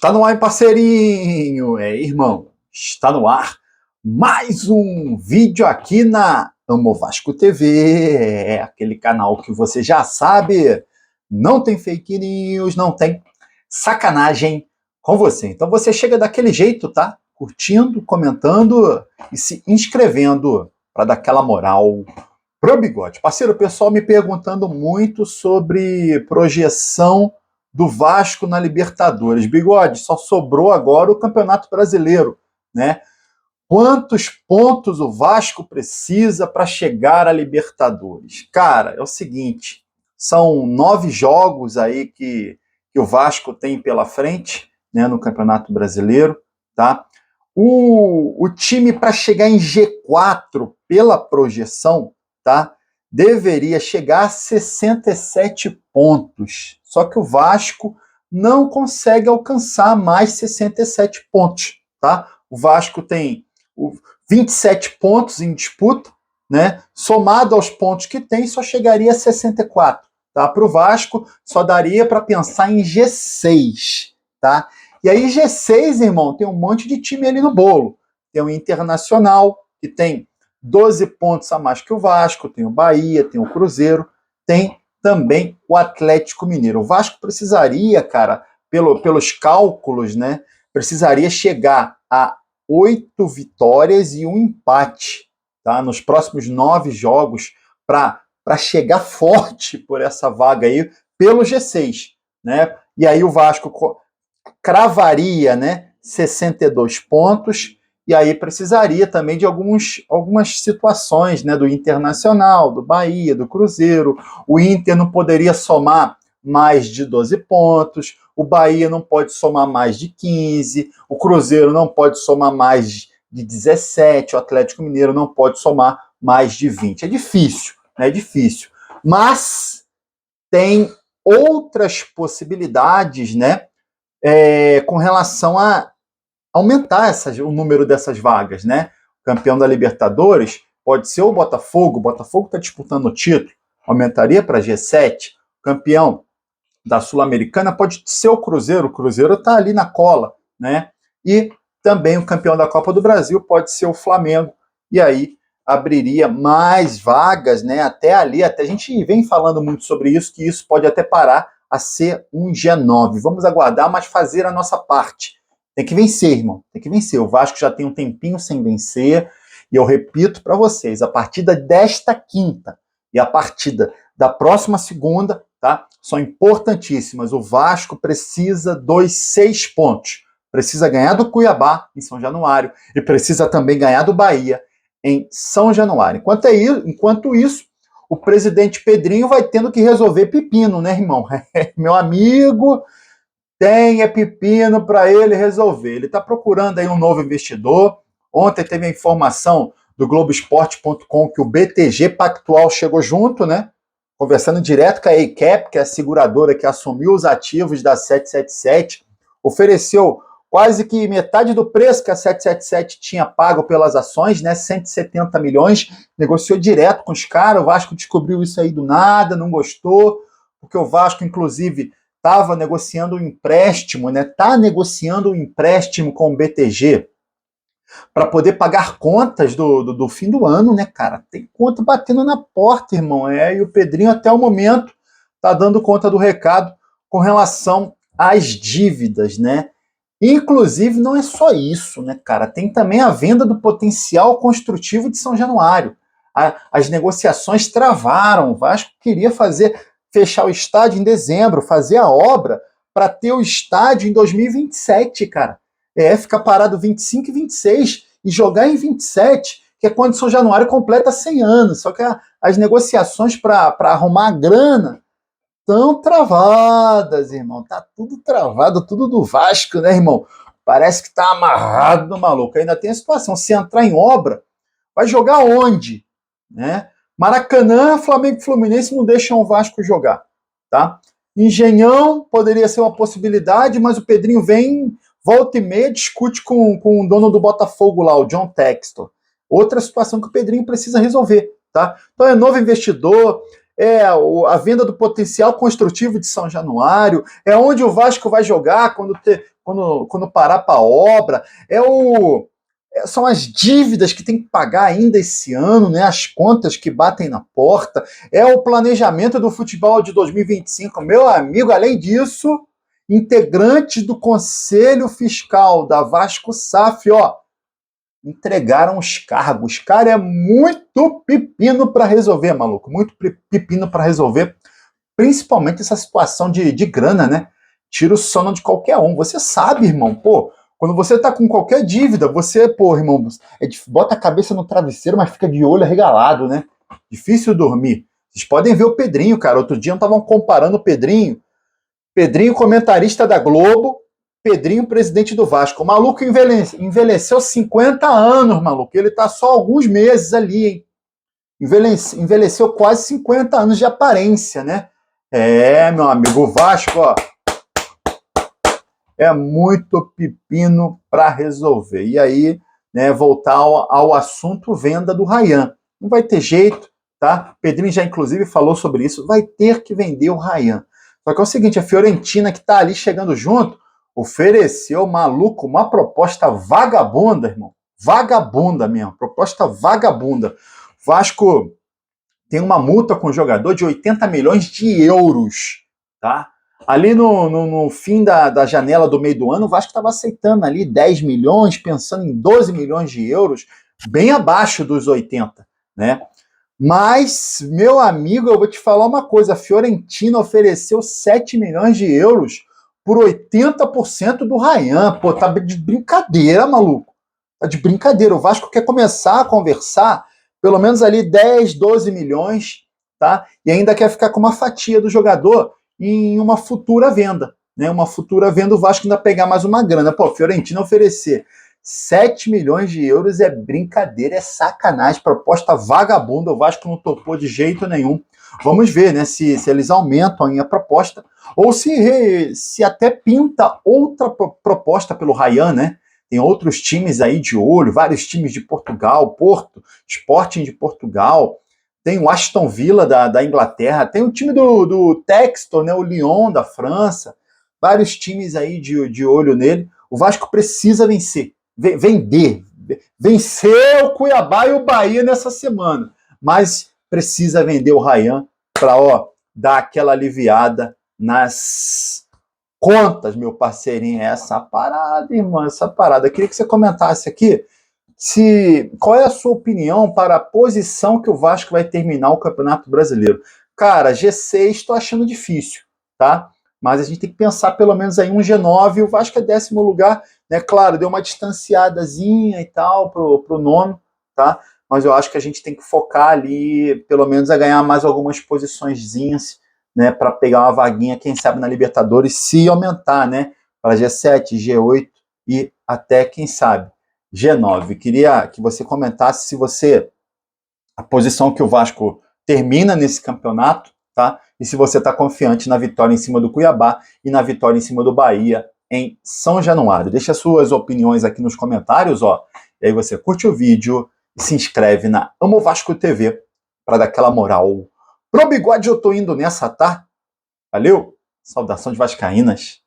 Está no ar, parceirinho, irmão, está no ar mais um vídeo aqui na Amo Vasco TV, aquele canal que você já sabe, não tem fake news, não tem sacanagem com você. Então você chega daquele jeito, tá? Curtindo, comentando e se inscrevendo para dar aquela moral pro Bigode. Parceiro, o pessoal me perguntando muito sobre projeção do Vasco na Libertadores. Bigode, só sobrou agora o Campeonato Brasileiro, né? Quantos pontos o Vasco precisa para chegar à Libertadores? Cara, é o seguinte, são 9 jogos aí que o Vasco tem pela frente, né, no Campeonato Brasileiro, tá? O time para chegar em G4 pela projeção, tá? Deveria chegar a 67 pontos. Só que o Vasco não consegue alcançar mais 67 pontos, tá? O Vasco tem 27 pontos em disputa, né? Somado aos pontos que tem, só chegaria a 64, tá? Para o Vasco, só daria para pensar em G6, tá? E aí G6, irmão, tem um monte de time ali no bolo. Tem o Internacional, que tem 12 pontos a mais que o Vasco, tem o Bahia, tem o Cruzeiro, tem também o Atlético Mineiro. O Vasco precisaria, cara, pelos cálculos, né, precisaria chegar a 8 vitórias e um empate, tá, nos próximos 9 jogos para chegar forte por essa vaga aí, pelo G6, né? E aí o Vasco cravaria, né, 62 pontos, e aí precisaria também de algumas situações, né, do Internacional, do Bahia, do Cruzeiro. O Inter não poderia somar mais de 12 pontos, o Bahia não pode somar mais de 15, o Cruzeiro não pode somar mais de 17, o Atlético Mineiro não pode somar mais de 20. É difícil, né, é difícil. Mas tem outras possibilidades, né, com relação a aumentar o número dessas vagas, né? O campeão da Libertadores pode ser o Botafogo está disputando o título, aumentaria para G7. O campeão da Sul-Americana pode ser o Cruzeiro está ali na cola, né? E também o campeão da Copa do Brasil pode ser o Flamengo, e aí abriria mais vagas, né? Até ali, até a gente vem falando muito sobre isso, que isso pode até parar a ser um G9. Vamos aguardar, mas fazer a nossa parte. Tem que vencer, irmão. Tem que vencer. O Vasco já tem um tempinho sem vencer. E eu repito para vocês, a partida desta quinta e a partida da próxima segunda, tá, são importantíssimas. O Vasco precisa dos 6 pontos. Precisa ganhar do Cuiabá em São Januário e precisa também ganhar do Bahia em São Januário. Enquanto isso, o presidente Pedrinho vai tendo que resolver pepino, né, irmão? Meu amigo, tem pepino para ele resolver. Ele está procurando aí um novo investidor. Ontem teve a informação do Globoesporte.com que o BTG Pactual chegou junto, né? Conversando direto com a ACAP, que é a seguradora que assumiu os ativos da 777, ofereceu quase que metade do preço que a 777 tinha pago pelas ações, né? 170 milhões, negociou direto com os caras. O Vasco descobriu isso aí do nada, não gostou, porque o Vasco, inclusive, estava negociando um empréstimo, né? Está negociando um empréstimo com o BTG para poder pagar contas do fim do ano, né, cara? Tem conta batendo na porta, irmão. E o Pedrinho, até o momento, está dando conta do recado com relação às dívidas, né? Inclusive, não é só isso, né, cara? Tem também a venda do potencial construtivo de São Januário. As negociações travaram. O Vasco queria fechar o estádio em dezembro, fazer a obra para ter o estádio em 2027, cara. Ficar parado 25 e 26 e jogar em 27, que é quando São Januário completa 100 anos. Só que as negociações para arrumar a grana estão travadas, irmão. Tá tudo travado, tudo do Vasco, né, irmão? Parece que tá amarrado no maluco. Ainda tem a situação, se entrar em obra, vai jogar onde? Né? Maracanã, Flamengo e Fluminense não deixam o Vasco jogar, tá? Engenhão poderia ser uma possibilidade, mas o Pedrinho vem, volta e meia, discute com o dono do Botafogo lá, o John Textor. Outra situação que o Pedrinho precisa resolver, tá? Então é novo investidor, a venda do potencial construtivo de São Januário, é onde o Vasco vai jogar quando parar para a obra, são as dívidas que tem que pagar ainda esse ano, né? As contas que batem na porta, é o planejamento do futebol de 2025. Meu amigo, além disso, integrantes do Conselho Fiscal da Vasco SAF, entregaram os cargos. Cara, é muito pepino para resolver, maluco. Muito pepino para resolver. Principalmente essa situação de grana, né? Tira o sono de qualquer um. Você sabe, irmão, quando você tá com qualquer dívida, você, irmão, bota a cabeça no travesseiro, mas fica de olho arregalado, né? Difícil dormir. Vocês podem ver o Pedrinho, cara. Outro dia estavam comparando o Pedrinho, comentarista da Globo, Pedrinho, presidente do Vasco. O maluco envelheceu 50 anos, maluco. Ele tá só alguns meses ali, hein? Envelheceu quase 50 anos de aparência, né? Meu amigo, o Vasco, é muito pepino para resolver. E aí, né, voltar ao assunto venda do Ryan. Não vai ter jeito, tá? Pedrinho já, inclusive, falou sobre isso. Vai ter que vender o Ryan. Só que é o seguinte, a Fiorentina, que tá ali chegando junto, ofereceu, maluco, uma proposta vagabunda, irmão. Vagabunda mesmo. Proposta vagabunda. Vasco tem uma multa com o jogador de 80 milhões de euros, tá? Ali no fim da janela do meio do ano, o Vasco estava aceitando ali 10 milhões, pensando em 12 milhões de euros, bem abaixo dos 80, né? Mas, meu amigo, eu vou te falar uma coisa, a Fiorentina ofereceu 7 milhões de euros por 80% do Ryan. Pô, tá de brincadeira, maluco. Tá de brincadeira. O Vasco quer começar a conversar pelo menos ali 10, 12 milhões, tá? E ainda quer ficar com uma fatia do jogador em uma futura venda, né? Uma futura venda, o Vasco ainda pegar mais uma grana. Pô, Fiorentina oferecer 7 milhões de euros é brincadeira, é sacanagem, proposta vagabunda, o Vasco não topou de jeito nenhum. Vamos ver, né, se eles aumentam a proposta, ou se até pinta outra proposta pelo Ryan, né? Tem outros times aí de olho, vários times de Portugal, Porto, Sporting de Portugal, tem o Aston Villa da Inglaterra, tem o time do Textor, né, o Lyon da França, vários times aí de olho nele. O Vasco precisa vencer, vencer o Cuiabá e o Bahia nessa semana, mas precisa vender o Ryan para dar aquela aliviada nas contas, meu parceirinho, essa parada, irmão, essa parada. Eu queria que você comentasse aqui qual é a sua opinião para a posição que o Vasco vai terminar o Campeonato Brasileiro. Cara, G6 estou achando difícil, tá? Mas a gente tem que pensar pelo menos aí um G9, o Vasco é 10º lugar, né? Claro, deu uma distanciadazinha e tal pro nono, tá? Mas eu acho que a gente tem que focar ali, pelo menos a ganhar mais algumas posiçõezinhas, né, para pegar uma vaguinha, quem sabe, na Libertadores, se aumentar, né, para G7, G8 e até, quem sabe, G9. Queria que você comentasse a posição que o Vasco termina nesse campeonato, tá? E se você está confiante na vitória em cima do Cuiabá e na vitória em cima do Bahia em São Januário. Deixa suas opiniões aqui nos comentários, e aí você curte o vídeo e se inscreve na Amo Vasco TV para dar aquela moral. Pro bigode eu tô indo nessa, tá? Valeu? Saudação de vascaínas.